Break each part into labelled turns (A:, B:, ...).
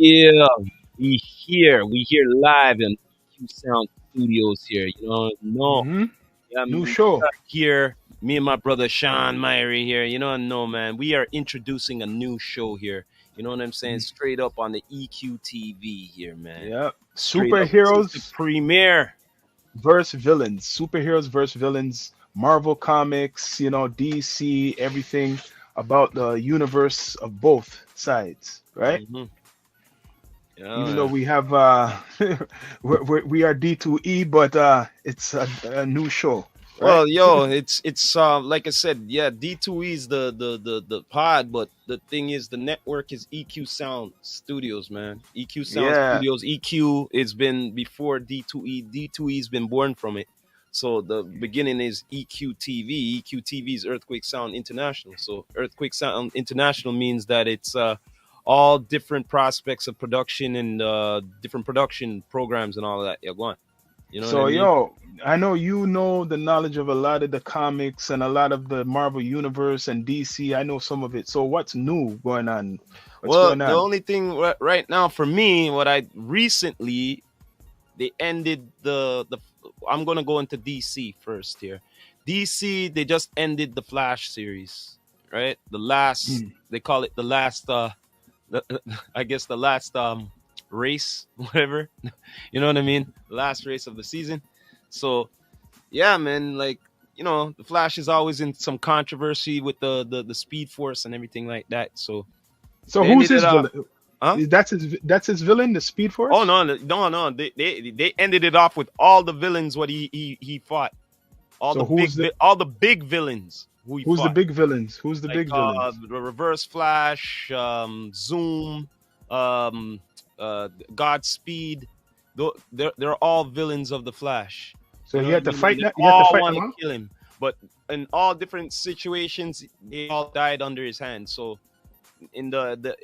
A: Yeah, we here live in Q Sound Studios here. No,
B: Hmm.
A: yeah,
B: New
A: we
B: show.
A: are here. Me and my brother Sean Myrie here. No, man, we are introducing a new show here. You know what I'm saying? Straight up on the EQTV here, man.
B: Yeah.
A: Straight up, this is the
B: Superheroes
A: premiere.
B: versus villains. Superheroes versus villains. Marvel Comics, DC, everything about the universe of both sides, right?
A: hmm
B: Even though
A: Yeah,
B: we have we are D2E, but it's a new show, right?
A: well, yo, it's like I said, yeah, D2E is the pod, but the thing is the network is EQ Sound Studios, man. EQ Sound
B: Yeah.
A: Studios. EQ it's been before D2E. D2E's been born from it. So the beginning is EQ TV. EQ TV is Earthquake Sound International. So Earthquake Sound International means that it's all different prospects of production and different production programs and all of that. Yeah, go on. You know what I
B: So,
A: mean?
B: I know you know the knowledge of a lot of the comics and a lot of the Marvel Universe and DC. I know some of it. So, what's new going on? What's
A: Well,
B: going
A: the
B: on?
A: only thing right now for me, what I recently they ended the. I'm gonna go into DC first here. DC they just ended the Flash series, right? The last
B: Mm.
A: they call it the last. The, I guess the last race, whatever. You know what I mean? Last race of the season. So yeah, man, like the Flash is always in some controversy with the Speed Force and everything like that. So
B: So,
A: they
B: who's
A: ended it
B: his
A: off.
B: villain?
A: Huh?
B: That's his villain, the Speed
A: Oh
B: Force.
A: no, no! They ended it off with all the villains what he fought,
B: So,
A: all the big villains who he
B: who's the
A: fought,
B: big villains? Who's the
A: like
B: big villains?
A: the Reverse Flash, Zoom, um, Godspeed. They're all villains of the Flash.
B: So
A: You know
B: he
A: what I
B: had to
A: mean? And
B: fight
A: they
B: that. He had to
A: all
B: fight
A: want
B: them
A: to
B: all.
A: kill him, but in all different situations, they all died under his hand. So in the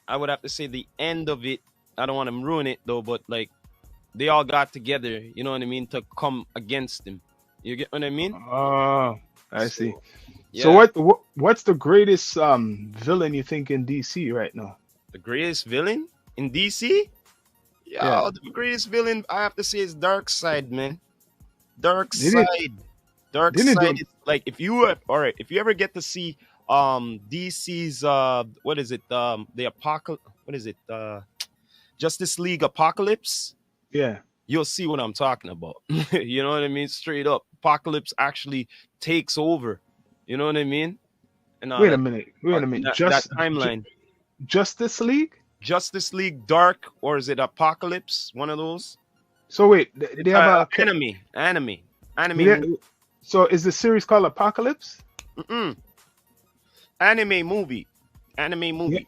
A: I would have to say the end of it. I don't want to ruin it though, but like they all got together, you know what I mean, to come against him. You get what I mean?
B: Oh, I see.
A: So
B: So,
A: yeah,
B: what's the greatest villain you think in DC right now?
A: the greatest villain in DC.
B: Yeah.
A: Yeah, the greatest villain I have to say is Dark Side, man. Dark
B: Didn't
A: Side. Dark
B: didn't
A: Side
B: do
A: is like if you ever get to see DC's what is it the apocalypse, what is it, Justice League Apocalypse,
B: yeah.
A: you'll see what I'm talking about. You know what I mean? Straight up, Apocalypse actually takes over. You know what I mean? And all
B: Wait a
A: that,
B: minute. Wait a minute.
A: that timeline.
B: Justice League.
A: Justice League Dark, or is it Apocalypse? One of those.
B: So wait, they
A: It's
B: have
A: anime movie.
B: they, so is the series called Apocalypse?
A: Mm-mm. Anime movie, anime
B: Yeah.
A: movie.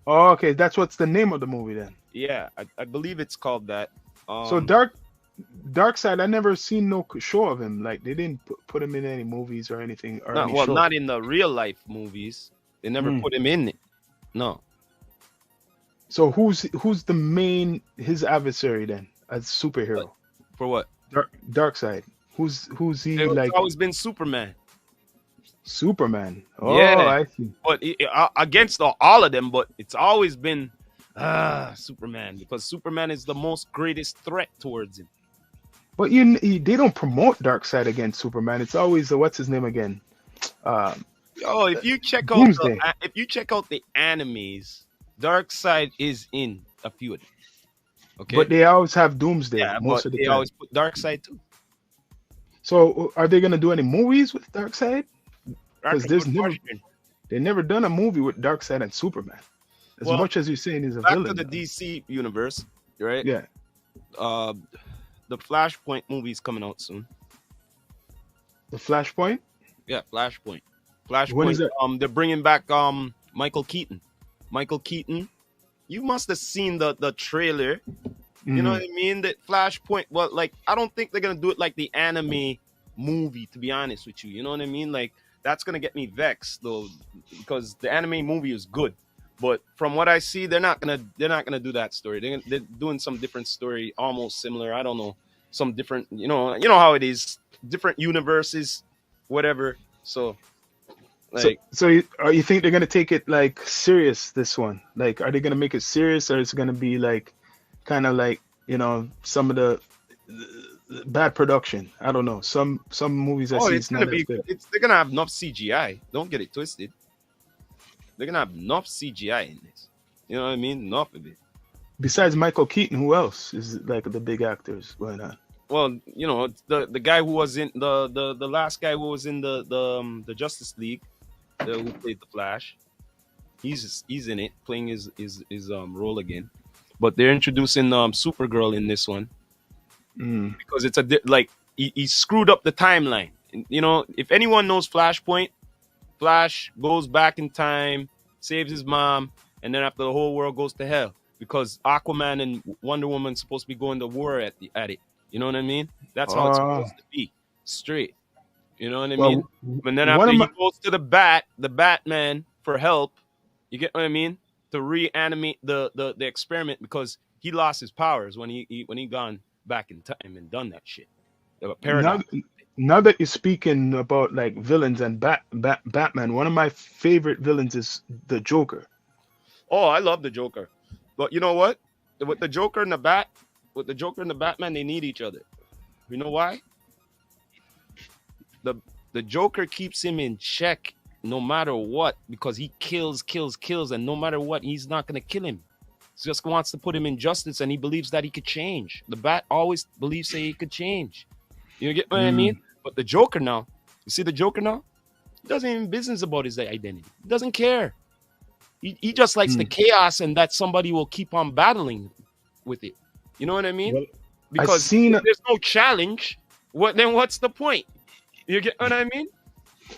B: Oh, okay, that's what's the name of the movie then.
A: Yeah, I believe it's called that.
B: So
A: Um,
B: Dark Side, I never seen no show of him. Like they didn't put him in any movies or anything or
A: not
B: any
A: well,
B: show.
A: not in the real life movies. They never
B: Mm.
A: put him in it. No.
B: So who's the main his adversary then as
A: But
B: superhero?
A: for what?
B: Dark Side. Who's he
A: It's
B: like?
A: always been Superman.
B: Superman. Oh,
A: Yeah,
B: I see.
A: but against all of them, but it's always been Superman, because Superman is the most greatest threat towards him.
B: But they don't promote Darkseid against Superman. It's always what's his name again? Um,
A: Oh,
B: Doomsday.
A: if you check out the animes, Darkseid is in a few of them.
B: But
A: Okay,
B: they always have Doomsday
A: yeah, but
B: most of the
A: they
B: time.
A: always put Darkseid too.
B: So are they gonna do any movies with Darkseid?
A: That's
B: Because
A: a good question.
B: they never done a movie with Darkseid and Superman. As
A: Well,
B: much as you're saying he's a
A: back to
B: villain,
A: the
B: though.
A: DC universe, right?
B: Yeah,
A: Uh, the Flashpoint movie is coming out soon.
B: the Flashpoint.
A: Yeah, Flashpoint.
B: When is
A: Flashpoint.
B: that?
A: They're bringing back Michael Keaton. Michael Keaton. You must have seen the trailer. You know
B: Mhm.
A: what I mean? That Flashpoint. Well, like I don't think they're gonna do it like the anime movie. To be honest with you, you know what I mean? Like that's gonna get me vexed though, because the anime movie is good. But from what I see, they're not gonna do that story. They're doing some different story, almost similar. I don't know, some different. You know how it is. Different universes, whatever. So
B: So,
A: Like,
B: you think they're gonna take it like serious this one? Like, are they gonna make it serious, or is it gonna be like, kind of like some of the bad production? I don't know. Some movies I
A: oh,
B: see
A: it's
B: it's
A: gonna
B: not as
A: be.
B: good.
A: They're gonna have enough CGI. Don't get it twisted. They're gonna have enough CGI in this. You know what I mean? Enough of it.
B: Besides Michael Keaton, who else is like the big actors going on?
A: Well, the guy who was in the last guy who was in the Justice League, who played the Flash. He's in it, playing his role again. But they're introducing Supergirl in this one
B: Mm.
A: because it's like he screwed up the timeline. You know, if anyone knows Flashpoint, Flash goes back in time, saves his mom, and then after the whole world goes to hell because Aquaman and Wonder Woman supposed to be going to war at it. You know what I mean? That's how it's
B: Uh,
A: supposed to be, straight. You know what I mean?
B: well,
A: And then
B: one
A: after
B: of
A: he
B: my
A: goes to the Batman for help. You get what I mean? To reanimate the experiment because he lost his powers when he gone back in time and done that shit. The
B: now
A: paradox.
B: now that you're speaking about like villains and Batman, one of my favorite villains is the Joker.
A: Oh, I love the Joker, but you know what? With the Joker and the Joker and the Batman, they need each other. You know why? The the Joker keeps him in check no matter what because he kills, and no matter what, he's not gonna kill him. He just wants to put him in justice, and he believes that he could change. The Bat always believes that he could change. You get what I mean?
B: Mm,
A: But the Joker now, you see the Joker now, he doesn't even business about his identity. He doesn't care. He just likes the
B: mm.
A: chaos and that somebody will keep on battling with it. You know what I mean?
B: Well, I
A: Because
B: seen
A: if there's no challenge, what's the point? You get what I mean?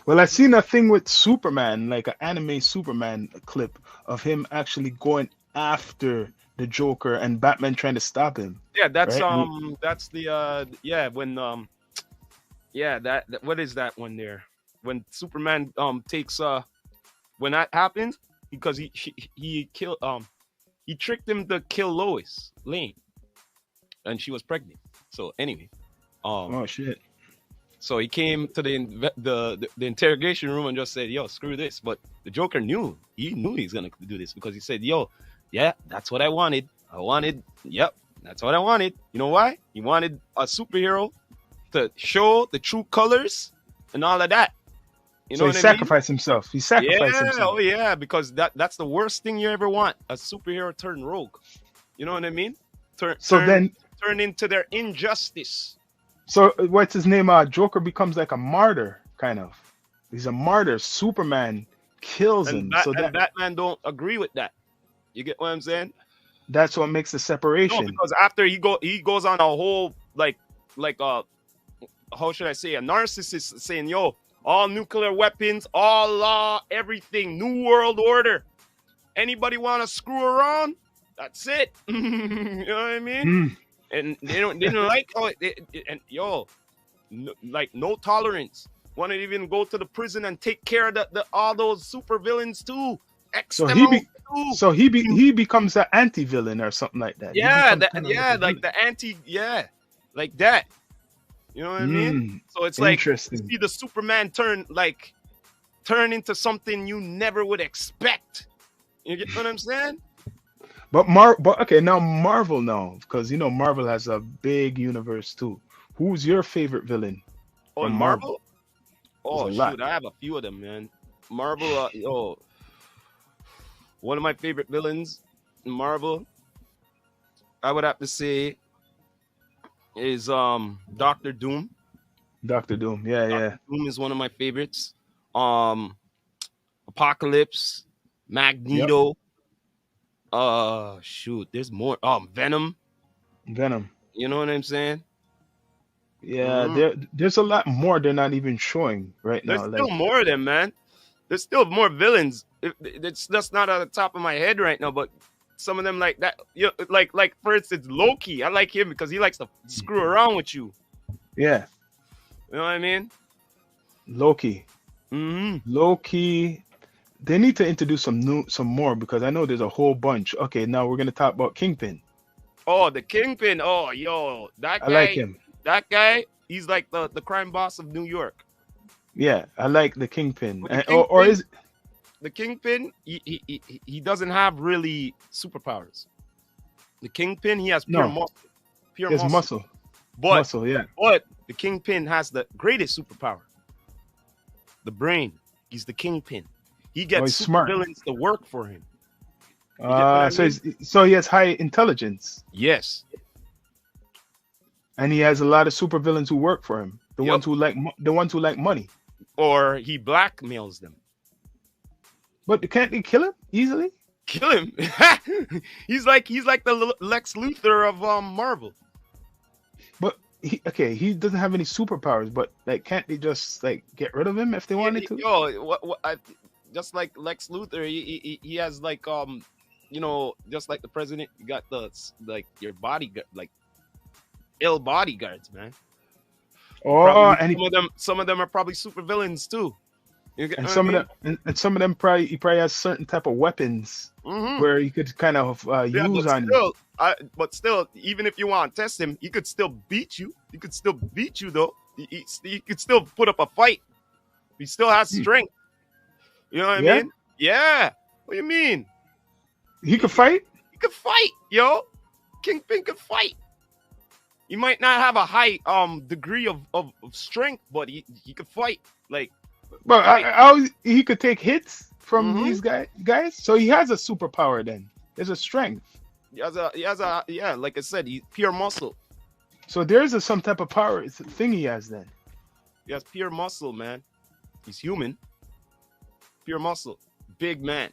B: I seen a thing with Superman, like an anime Superman clip of him actually going after the Joker and Batman trying to stop him.
A: Yeah, that's
B: Right?
A: that's the yeah, when yeah, that what is that one there? When Superman takes when that happens because he killed he tricked him to kill Lois Lane and she was pregnant. So anyway, um
B: Oh shit!
A: so he came to the interrogation room and just said, "Yo, screw this." But the Joker knew. He knew he was gonna do this because he said, "Yo, yeah, that's what I wanted. Yep, that's what I wanted." You know why? He wanted a superhero to show the true colors and all of that. You know
B: So he
A: what I mean?
B: sacrificed himself. He sacrificed
A: Yeah,
B: himself.
A: oh yeah, because that's the worst thing you ever want. A superhero turn rogue. You know what I mean? Turn
B: So
A: turn
B: then,
A: turn into their injustice.
B: what's his name? Joker becomes like a martyr, kind of. He's a martyr. Superman kills
A: And
B: him. So
A: Batman don't agree with that. You get what I'm saying?
B: that's what makes the
A: No,
B: separation.
A: because after he goes on a whole like how should I say, a narcissist saying, "Yo, all nuclear weapons, all law, everything, new world order. Anybody want to screw around? That's it." You know what I mean?
B: Hmm.
A: And they didn't like how and yo, like no tolerance. Want to even go to the prison and take care of the all those super villains too. X
B: So
A: them
B: he
A: out
B: be
A: too.
B: so he becomes an anti-villain or something like that. He
A: Yeah,
B: becomes kind of like
A: yeah,
B: a
A: like
B: villain.
A: the anti, yeah, like that. You know what I mean?
B: Hmm.
A: So it's like you
B: Interesting.
A: see the Superman turn into something you never would expect. You get what I'm saying?
B: But okay, now Marvel now, because Marvel has a big universe too. Who's your favorite villain
A: Oh,
B: from
A: and
B: Marvel?
A: Marvel?
B: There's a
A: Oh
B: lot.
A: shoot, I have a few of them, man. Marvel, one of my favorite villains in Marvel, I would have to say, is Doctor Doom.
B: Doctor Doom. Yeah, yeah.
A: Doctor Doom is one of my favorites. Um, Apocalypse,
B: Yep.
A: Magneto. Shoot, there's more. Venom.
B: Venom.
A: You know what I'm saying?
B: Yeah,
A: Mhm.
B: there's a lot more they're not even showing right
A: There's
B: now.
A: still
B: Like,
A: more of them, man. There's still more villains. It's just not at the top of my head right now, but some of them like that. You know, like for instance, Loki. I like him because he likes to screw around with you.
B: yeah,
A: You know what I mean?
B: Loki.
A: Hmm.
B: Loki. They need to introduce some more because I know there's a whole bunch. Okay, now we're gonna talk about Kingpin.
A: Oh, the Kingpin. Oh, yo, that
B: I like
A: guy.
B: him.
A: That guy. He's like the crime boss of New York.
B: Yeah, I like the Kingpin.
A: But the
B: Or
A: Kingpin,
B: is
A: the Kingpin, he doesn't have really superpowers. The Kingpin, he has pure
B: no,
A: muscle, pure
B: it's
A: muscle.
B: muscle.
A: But
B: Muscle, yeah.
A: the Kingpin has the greatest superpower, the brain. He's the Kingpin. He
B: Oh,
A: gets
B: he's
A: super
B: smart.
A: villains to work for him. You get what I
B: So
A: mean?
B: he has high intelligence,
A: Yes.
B: and he has a lot of supervillains who work for him.
A: Yep.
B: The ones who like money.
A: Or he blackmails them.
B: But can't they kill him easily?
A: Kill him. he's like the Lex Luthor of Marvel.
B: But he doesn't have any superpowers. But like, can't they just like get rid of him if they wanted to?
A: Yo, just like Lex Luthor, he has like just like the president, you got the like your bodyguard, like ill bodyguards, man.
B: Oh,
A: Probably
B: and
A: some of them are probably super villains too. You get
B: and
A: what I
B: some of
A: mean?
B: them and some of them probably he probably has certain type of weapons
A: Mm-hmm.
B: where he could kind of
A: Yeah,
B: use on you.
A: but still, even if you want to test him, he could still beat you. He could still beat you though. He could still put up a fight. He still has strength. You know what I
B: Yeah,
A: mean? Yeah. What do you mean?
B: he could fight.
A: He could fight, yo. Kingpin could fight. He might not have a high degree of strength, but he could fight. Like
B: But
A: fight.
B: he could take hits from
A: Mm-hmm.
B: these guys. So he has a superpower then. There's a strength.
A: Yeah, like I said, he's pure muscle.
B: So there's some type of power thing he has then.
A: He has pure muscle, man. He's human. Pure muscle. Big man.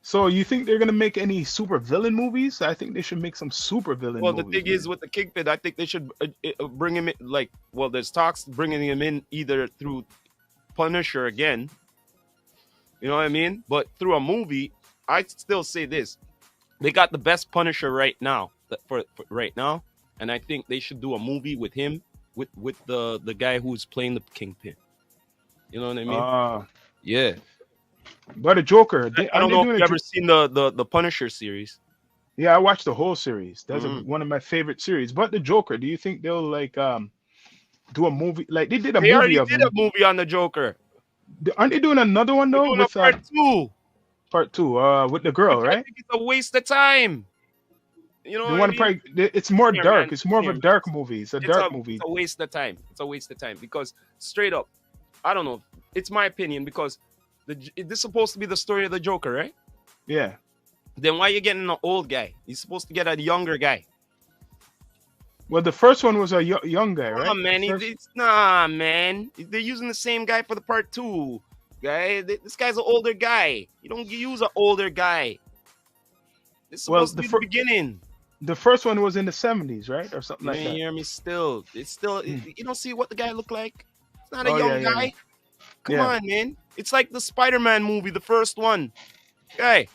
B: So you think they're gonna make any super villain movies? I think they should make some super villain
A: Well, the
B: movies.
A: thing is with the Kingpin, I think they should bring him in. Like, well, there's talks bringing him in either through Punisher again. You know what I mean? But through a movie, I still say this: they got the best Punisher right now. For right now, and I think they should do a movie with him, with the guy who's playing the Kingpin. You know what I mean? Yeah.
B: But the Joker,
A: I don't
B: aren't they
A: know if
B: doing
A: you've ever seen the Punisher series.
B: Yeah, I watched the whole series. That's
A: Mhm.
B: one of my favorite series. But the Joker, do you think they'll like do a movie? Like they did a
A: They
B: movie
A: already
B: of
A: did a
B: him.
A: movie on the Joker.
B: Aren't they doing another one
A: They're
B: though
A: doing a
B: with
A: part two,
B: part two? With the girl,
A: which I
B: right?
A: think is a waste of time. You know
B: The
A: what I
B: one
A: mean?
B: probably it's more
A: Here,
B: dark.
A: man.
B: It's more of a
A: Here.
B: dark movie. It's a dark movie.
A: It's a waste of time. It's a waste of time because straight up, I don't know. It's my opinion because this is supposed to be the story of the Joker, right?
B: Yeah.
A: Then why are you getting an old guy? You're supposed to get a younger guy.
B: Well, the first one was a young guy, right?
A: Nah, man. Nah, man. They're using the same guy for the part two. Guy, this guy's an older guy. You don't use an older guy. It's
B: Well,
A: supposed to be the beginning.
B: The first one was in the 70s, right, or something
A: You
B: like
A: ain't
B: that.
A: hear me still. It's still you don't see what the guy look like. It's not a
B: Oh,
A: young
B: yeah, yeah,
A: guy.
B: yeah.
A: Come
B: Yeah.
A: on, man. It's like the Spider-Man movie, the first one. Guy,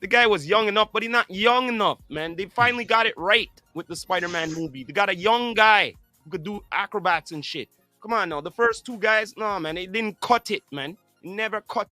A: the guy was young enough, but he's not young enough, man. They finally got it right with the Spider-Man movie. They got a young guy who could do acrobats and shit. Come on now. The first two guys, no, man, they didn't cut it, man. Never cut